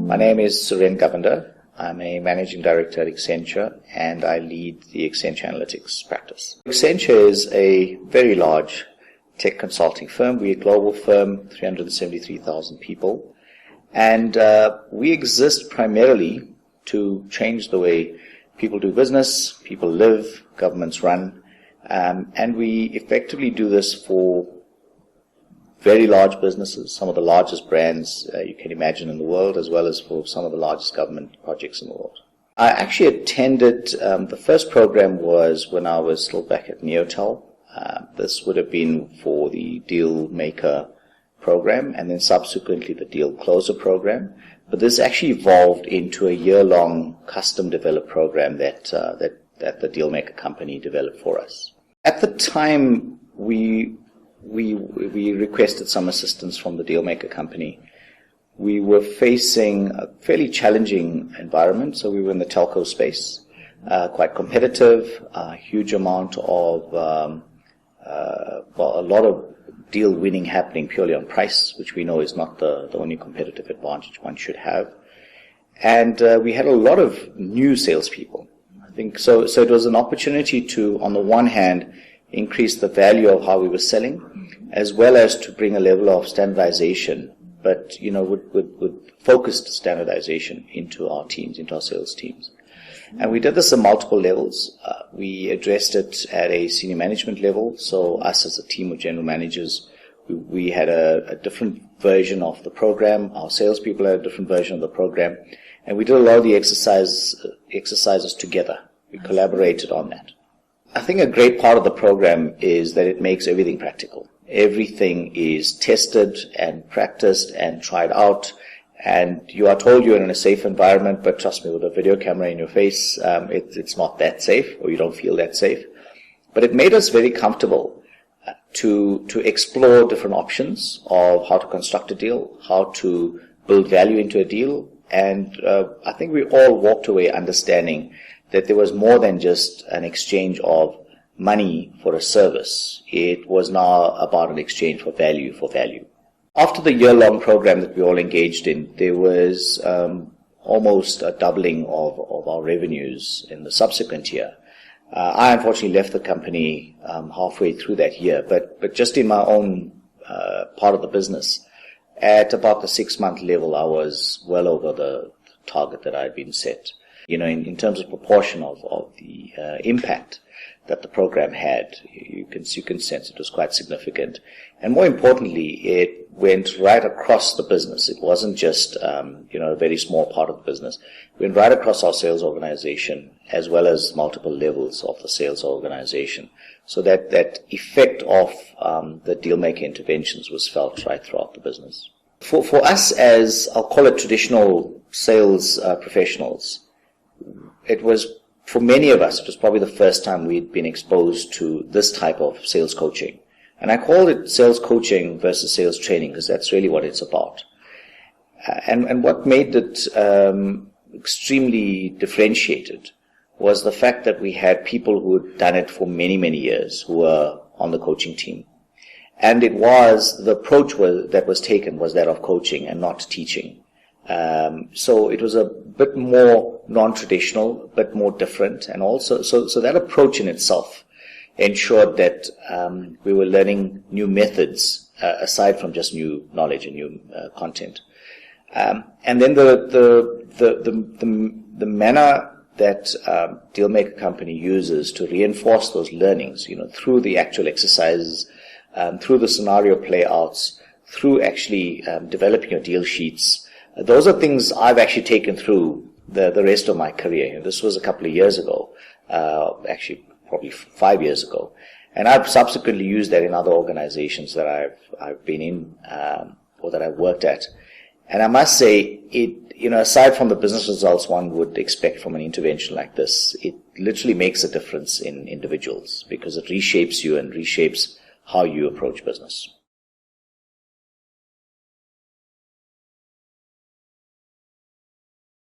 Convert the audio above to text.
My name is Suren Govender. I'm a managing director at Accenture, and I lead the Accenture Analytics practice. Accenture is a very large tech consulting firm. We're a global firm, 373,000 people, and we exist primarily to change the way people do business, people live, governments run, and we effectively do this for very large businesses, some of the largest brands you can imagine in the world, as well as for some of the largest government projects in the world. I actually attended, the first program was when I was still back at Neotel. This would have been for the Dealmaker program, and then subsequently the Dealcloser program. But this actually evolved into a year-long custom-developed program that the Dealmaker company developed for us. At the time, we requested some assistance from the Dealmaker company. We were facing a fairly challenging environment, so we were in the telco space, quite competitive, a huge amount of, a lot of deal winning happening purely on price, which we know is not the only competitive advantage one should have. And we had a lot of new salespeople. I think so it was an opportunity to, on the one hand, increase the value of how we were selling, as well as to bring a level of standardization, but with focused standardization into our teams, into our sales teams. And we did this at multiple levels. We addressed it at a senior management level. So us as a team of general managers, we had a different version of the program. Our salespeople had a different version of the program, and we did a lot of the exercises together. We collaborated on that. I think a great part of the program is that it makes everything practical. Everything is tested and practiced and tried out, and you are told you're in a safe environment, but trust me, with a video camera in your face, it's not that safe, or you don't feel that safe. But it made us very comfortable to explore different options of how to construct a deal, how to build value into a deal, and I think we all walked away understanding that there was more than just an exchange of money for a service. It was now about an exchange for value for value. After the year-long program that we all engaged in, there was almost a doubling of our revenues in the subsequent year. I unfortunately left the company halfway through that year, but just in my own part of the business, at about the 6-month level, I was well over the target that I had been set. In terms of proportion of the impact that the program had, you can sense it was quite significant. And more importantly, it went right across the business. It wasn't just, a very small part of the business. It went right across our sales organization, as well as multiple levels of the sales organization. So that effect of the Dealmaker interventions was felt right throughout the business. For us as, I'll call it traditional sales professionals, it was, for many of us, it was probably the first time we'd been exposed to this type of sales coaching. And I called it sales coaching versus sales training because that's really what it's about. And what made it extremely differentiated was the fact that we had people who had done it for many, many years who were on the coaching team. And the approach that was taken was that of coaching and not teaching. So it was a bit more non-traditional, a bit more different, and also, so that approach in itself ensured that we were learning new methods aside from just new knowledge and new content. And then the manner that Dealmaker company uses to reinforce those learnings, through the actual exercises, through the scenario playouts, through actually developing your deal sheets. Those are things I've actually taken through the rest of my career. This was a couple of years ago, actually probably 5 years ago. And I've subsequently used that in other organizations that I've been in, or that I've worked at. And I must say, aside from the business results one would expect from an intervention like this, it literally makes a difference in individuals because it reshapes you and reshapes how you approach business.